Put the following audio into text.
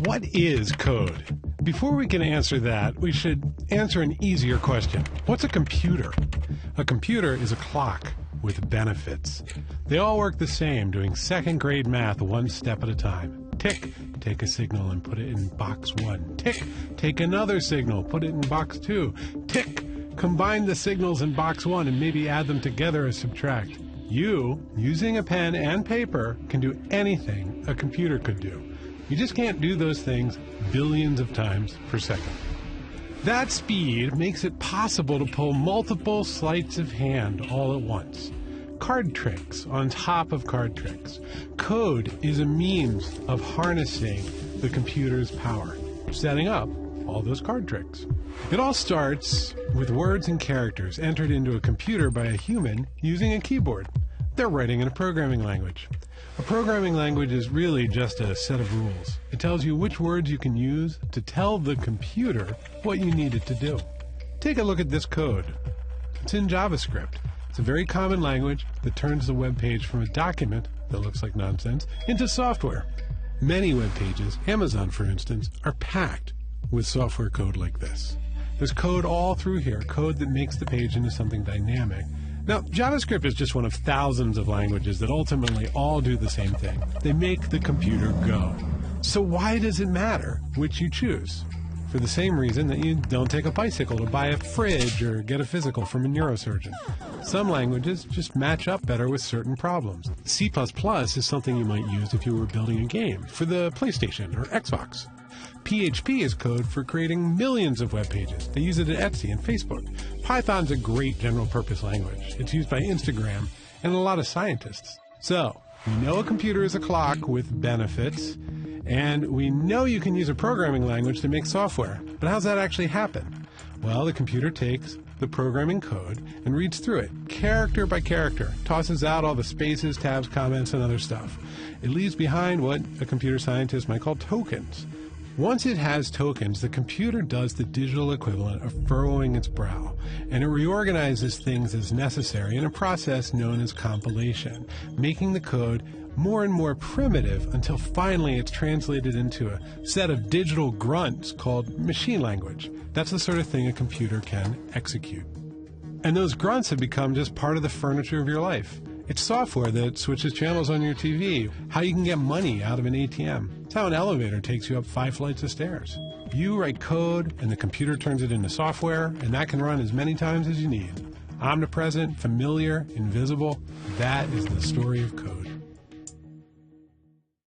What is code? Before we can answer that, we should answer an easier question. What's a computer? A computer is a clock with benefits. They all work the same, doing second-grade math one step at a time. Tick, take a signal and put it in box 1. Tick, take another signal, put it in box 2. Tick, combine the signals in box 1 and maybe add them together or subtract. You, using a pen and paper, can do anything a computer could do. You just can't do those things billions of times per second. That speed makes it possible to pull multiple sleights of hand all at once. Card tricks on top of card tricks. Code is a means of harnessing the computer's power, setting up all those card tricks. It all starts with words and characters entered into a computer by a human using a keyboard. They're writing in a programming language. A programming language is really just a set of rules. It tells you which words you can use to tell the computer what you need it to do. Take a look at this code. It's in JavaScript. It's a very common language that turns the web page from a document that looks like nonsense into software. Many web pages, Amazon for instance, are packed with software code like this. There's code all through here, code that makes the page into something dynamic. Now, JavaScript is just one of thousands of languages that ultimately all do the same thing. They make the computer go. So why does it matter which you choose? For the same reason that you don't take a bicycle to buy a fridge or get a physical from a neurosurgeon. Some languages just match up better with certain problems. C++ is something you might use if you were building a game for the PlayStation or Xbox. PHP is code for creating millions of web pages. They use it at Etsy and Facebook. Python's a great general-purpose language. It's used by Instagram and a lot of scientists. So, we know a computer is a clock with benefits, and we know you can use a programming language to make software. But how's that actually happen? Well, the computer takes the programming code and reads through it, character by character, tosses out all the spaces, tabs, comments, and other stuff. It leaves behind what a computer scientist might call tokens. Once it has tokens, the computer does the digital equivalent of furrowing its brow, and it reorganizes things as necessary in a process known as compilation, making the code more and more primitive until finally it's translated into a set of digital grunts called machine language. That's the sort of thing a computer can execute. And those grunts have become just part of the furniture of your life. It's software that switches channels on your TV, how you can get money out of an ATM. It's how an elevator takes you up 5 flights of stairs. You write code, and the computer turns it into software, and that can run as many times as you need. Omnipresent, familiar, invisible, that is the story of code.